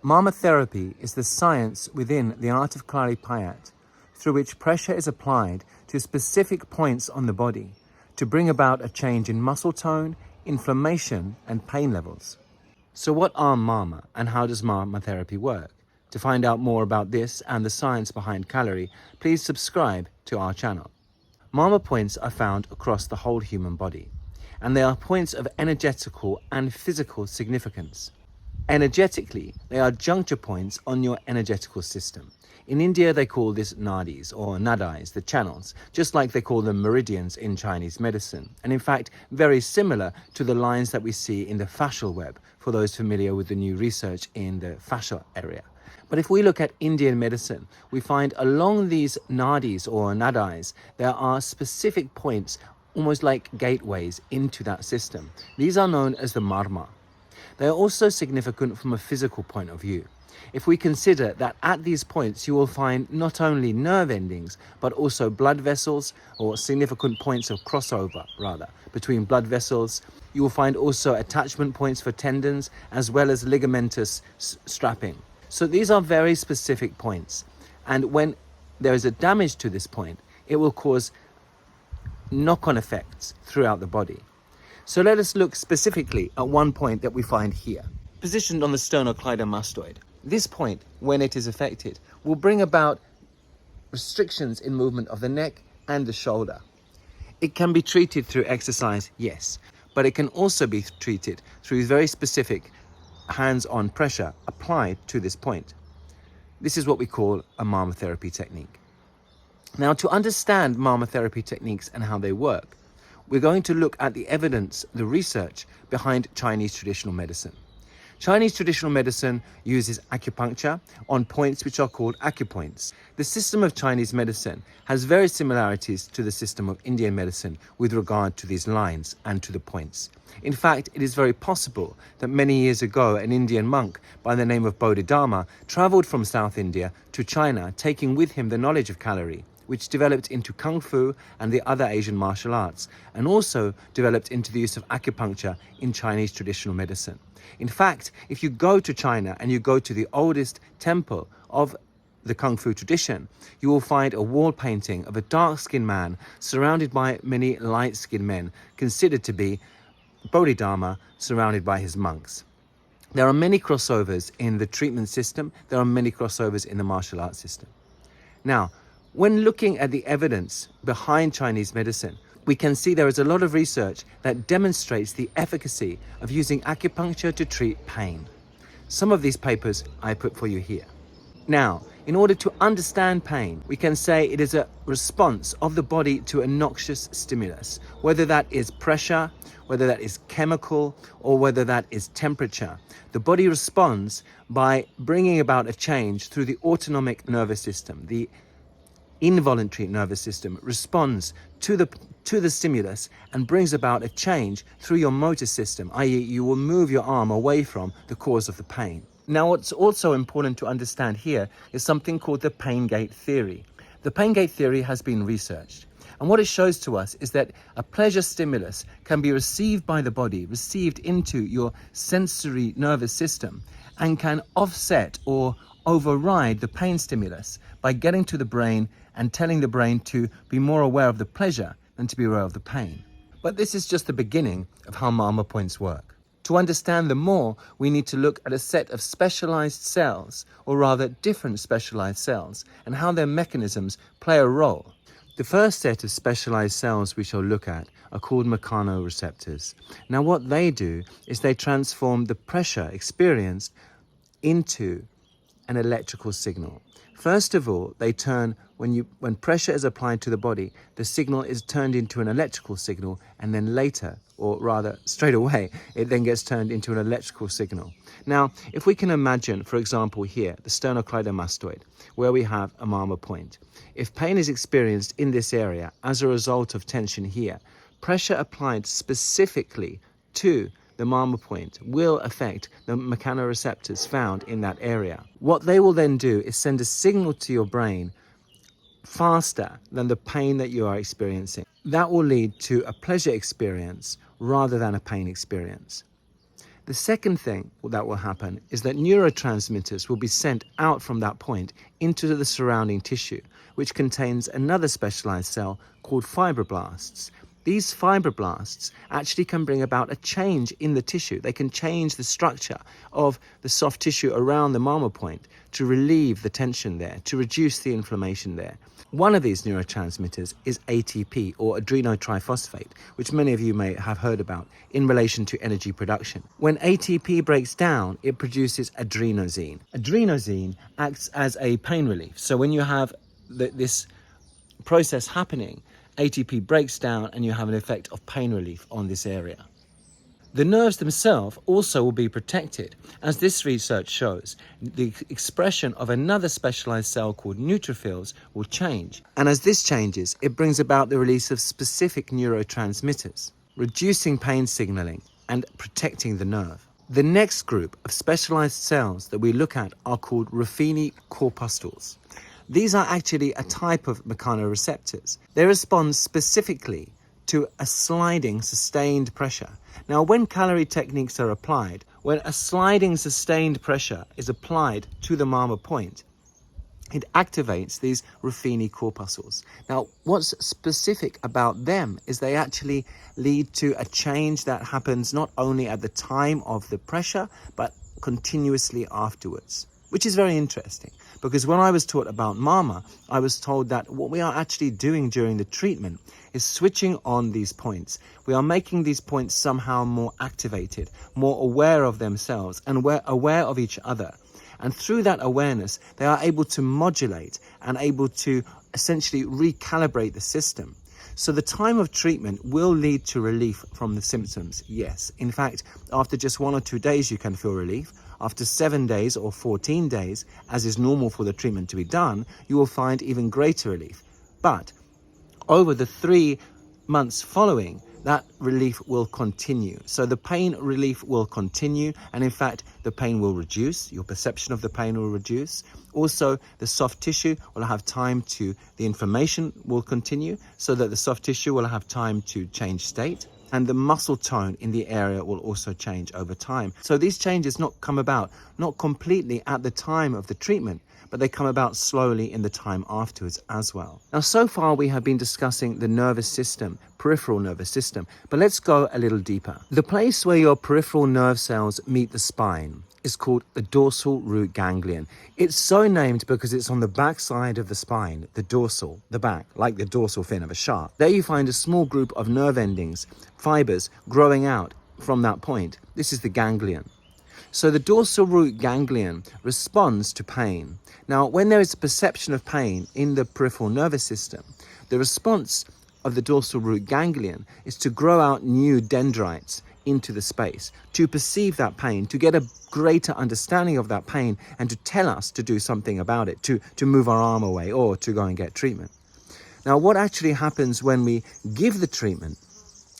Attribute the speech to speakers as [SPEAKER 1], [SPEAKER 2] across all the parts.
[SPEAKER 1] MARMA therapy is the science within the art of Kalari Payat, through which pressure is applied to specific points on the body to bring about a change in muscle tone, inflammation, and pain levels. So what are MARMA and how does MARMA therapy work? To find out more about this and the science behind Kalari, please subscribe to our channel. MARMA points are found across the whole human body, and they are points of energetical and physical significance. Energetically, they are juncture points on your energetical system. In India, they call this nadis or nadis, the channels, just like they call them meridians in Chinese medicine. And in fact, very similar to the lines that we see in the fascial web, for those familiar with the new research in the fascia area. But if we look at Indian medicine, we find along these nadis or nadis, there are specific points, almost like gateways into that system. These are known as the marma. They are also significant from a physical point of view. If we consider that at these points you will find not only nerve endings, but also blood vessels, or significant points of crossover, between blood vessels. You will find also attachment points for tendons, as well as ligamentous strapping. So these are very specific points. And when there is a damage to this point, it will cause knock-on effects throughout the body. So let us look specifically at one point that we find here, positioned on the sternocleidomastoid. This point, when it is affected, will bring about restrictions in movement of the neck and the shoulder. It can be treated through exercise, yes, but it can also be treated through very specific hands-on pressure applied to this point. This is what we call a MARMA therapy technique. Now, to understand MARMA therapy techniques and how they work, we're going to look at the evidence, the research behind Chinese traditional medicine. Chinese traditional medicine uses acupuncture on points which are called acupoints. The system of Chinese medicine has very similarities to the system of Indian medicine with regard to these lines and to the points. In fact, it is very possible that many years ago an Indian monk by the name of Bodhidharma traveled from South India to China, taking with him the knowledge of Kalari, which developed into Kung Fu and the other Asian martial arts, and also developed into the use of acupuncture in Chinese traditional medicine. In fact, if you go to China and you go to the oldest temple of the Kung Fu tradition, you will find a wall painting of a dark-skinned man surrounded by many light-skinned men, considered to be Bodhidharma surrounded by his monks. There are many crossovers in the treatment system. There are many crossovers in the martial arts system. Now, when looking at the evidence behind Chinese medicine, we can see there is a lot of research that demonstrates the efficacy of using acupuncture to treat pain. Some of these papers I put for you here. Now, in order to understand pain, we can say it is a response of the body to a noxious stimulus, whether that is pressure, whether that is chemical, or whether that is temperature. The body responds by bringing about a change through the autonomic nervous system. The involuntary nervous system responds to the stimulus and brings about a change through your motor system, i.e. you will move your arm away from the cause of the pain. Now, what's also important to understand here is something called the pain gate theory. The pain gate theory has been researched, and what it shows to us is that a pleasure stimulus can be received by the body, received into your sensory nervous system, and can offset or override the pain stimulus by getting to the brain and telling the brain to be more aware of the pleasure than to be aware of the pain. But this is just the beginning of how MARMA points work. To understand them more, we need to look at a set of specialized cells, or rather different specialized cells, and how their mechanisms play a role. The first set of specialized cells we shall look at are called mechano receptors. Now, what they do is they transform the pressure experienced into an electrical signal. First of all, they turn, when pressure is applied to the body, the signal is turned into an electrical signal, and then later, or rather straight away, it then gets turned into an electrical signal. Now, if we can imagine, for example here, the sternocleidomastoid, where we have a MARMA point. If pain is experienced in this area as a result of tension here, pressure applied specifically to the MARMA point will affect the mechanoreceptors found in that area. What they will then do is send a signal to your brain faster than the pain that you are experiencing. That will lead to a pleasure experience rather than a pain experience. The second thing that will happen is that neurotransmitters will be sent out from that point into the surrounding tissue, which contains another specialized cell called fibroblasts. These fibroblasts actually can bring about a change in the tissue. They can change the structure of the soft tissue around the marma point to relieve the tension there, to reduce the inflammation there. One of these neurotransmitters is ATP, or adrenotriphosphate, which many of you may have heard about in relation to energy production. When ATP breaks down, it produces adenosine. Adenosine acts as a pain relief. So when you have this process happening, ATP breaks down and you have an effect of pain relief on this area. The nerves themselves also will be protected, as this research shows. The expression of another specialized cell called neutrophils will change. And as this changes, it brings about the release of specific neurotransmitters, reducing pain signaling and protecting the nerve. The next group of specialized cells that we look at are called rafini corpusals. These are actually a type of mechanoreceptors. They respond specifically to a sliding sustained pressure. Now, when Kalari techniques are applied, when a sliding sustained pressure is applied to the marma point, it activates these rafini corpusals. Now, what's specific about them is they actually lead to a change that happens not only at the time of the pressure, but continuously afterwards, which is very interesting. Because when I was taught about marma, I was told that what we are actually doing during the treatment is switching on these points. We are making these points somehow more activated, more aware of themselves, and we're aware of each other. And through that awareness, they are able to modulate and able to essentially recalibrate the system. So the time of treatment will lead to relief from the symptoms, yes. In fact, after just 1 or 2 days, you can feel relief. After 7 days or 14 days, as is normal for the treatment to be done, you will find even greater relief. But over the 3 months following, that relief will continue. So the pain relief will continue, and in fact, the pain will reduce. Your perception of the pain will reduce. Also, the soft tissue will have time to, the inflammation will continue, so that the soft tissue will have time to change state. And the muscle tone in the area will also change over time. So these changes not come about, not completely at the time of the treatment, but they come about slowly in the time afterwards as well. Now, so far we have been discussing the nervous system, peripheral nervous system, but let's go a little deeper. The place where your peripheral nerve cells meet the spine is called the dorsal root ganglion. It's so named because it's on the back side of the spine, the dorsal, the back, like the dorsal fin of a shark. There you find a small group of nerve endings, fibers, growing out from that point. This is the ganglion. So the dorsal root ganglion responds to pain. Now, when there is a perception of pain in the peripheral nervous system, the response of the dorsal root ganglion is to grow out new dendrites into the space, to perceive that pain, to get a greater understanding of that pain, and to tell us to do something about it, to move our arm away or to go and get treatment. Now, what actually happens when we give the treatment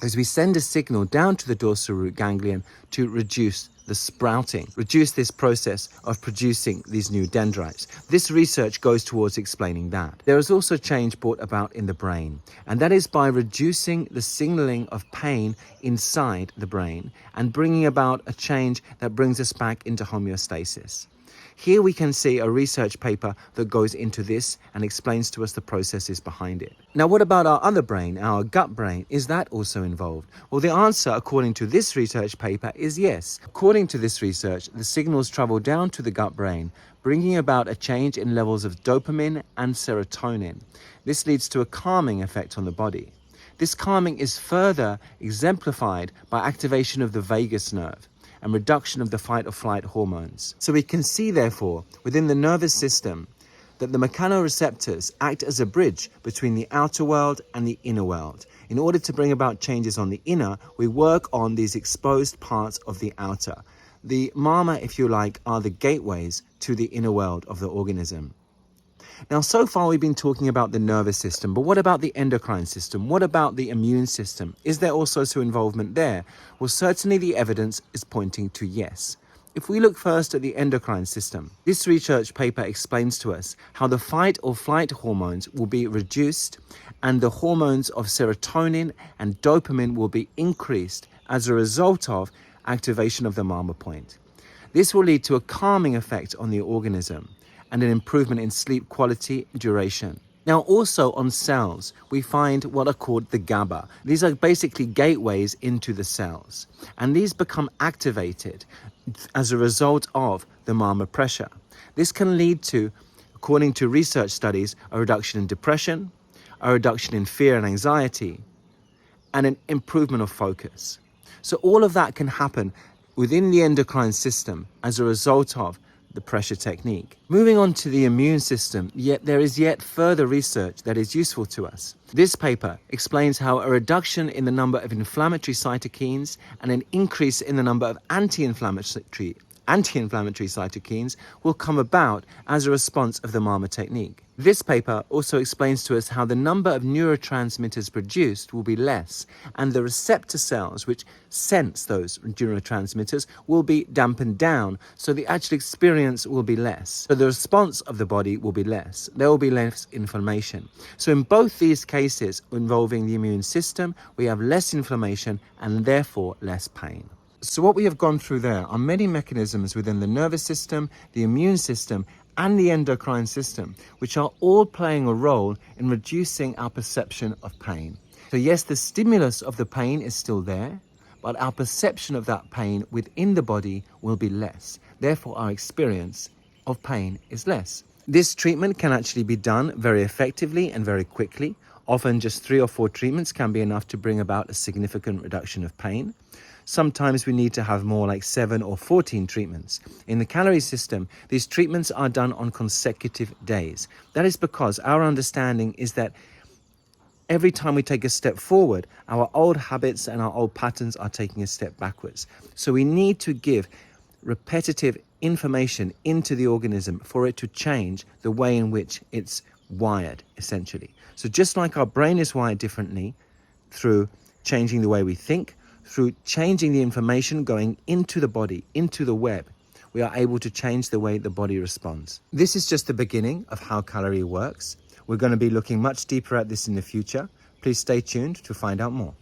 [SPEAKER 1] is we send a signal down to the dorsal root ganglion to reduce the sprouting, reduce this process of producing these new dendrites. This research goes towards explaining that. There is also change brought about in the brain, and that is by reducing the signaling of pain inside the brain and bringing about a change that brings us back into homeostasis. Here we can see a research paper that goes into this and explains to us the processes behind it. Now, what about our other brain, our gut brain? Is that also involved? Well, the answer, according to this research paper, is yes. According to this research, the signals travel down to the gut brain, bringing about a change in levels of dopamine and serotonin. This leads to a calming effect on the body. This calming is further exemplified by activation of the vagus nerve and reduction of the fight or flight hormones. So we can see, therefore, within the nervous system, that the mechanoreceptors act as a bridge between the outer world and the inner world. In order to bring about changes on the inner, we work on these exposed parts of the outer. The marma, if you like, are the gateways to the inner world of the organism. Now, so far we've been talking about the nervous system, but what about the endocrine system? What about the immune system? Is there also some involvement there? Well, certainly the evidence is pointing to yes. If we look first at the endocrine system, this research paper explains to us how the fight or flight hormones will be reduced and the hormones of serotonin and dopamine will be increased as a result of activation of the Marma point. This will lead to a calming effect on the organism and an improvement in sleep quality and duration. Now, also on cells, we find what are called the GABA. These are basically gateways into the cells, and these become activated as a result of the Marma pressure. This can lead to, according to research studies, a reduction in depression, a reduction in fear and anxiety, and an improvement of focus. So all of that can happen within the endocrine system as a result of the pressure technique. Moving on to the immune system, there is yet further research that is useful to us. This paper explains how a reduction in the number of inflammatory cytokines and an increase in the number of anti-inflammatory cytokines will come about as a response of the Marma technique. This paper also explains to us how the number of neurotransmitters produced will be less, and the receptor cells which sense those neurotransmitters will be dampened down, so the actual experience will be less. So the response of the body will be less. There will be less inflammation. So in both these cases involving the immune system, we have less inflammation and therefore less pain. So what we have gone through there are many mechanisms within the nervous system, the immune system, and the endocrine system, which are all playing a role in reducing our perception of pain. So yes, the stimulus of the pain is still there, but our perception of that pain within the body will be less. Therefore, our experience of pain is less. This treatment can actually be done very effectively and very quickly. Often just 3 or 4 treatments can be enough to bring about a significant reduction of pain. Sometimes we need to have more like 7 or 14 treatments. In the Kalari system, these treatments are done on consecutive days. That is because our understanding is that every time we take a step forward, our old habits and our old patterns are taking a step backwards. So we need to give repetitive information into the organism for it to change the way in which it's wired, essentially. So just like our brain is wired differently through changing the way we think, through changing the information going into the body, into the web, we are able to change the way the body responds. This is just the beginning of how Kalari works. We're going to be looking much deeper at this in the future. Please stay tuned to find out more.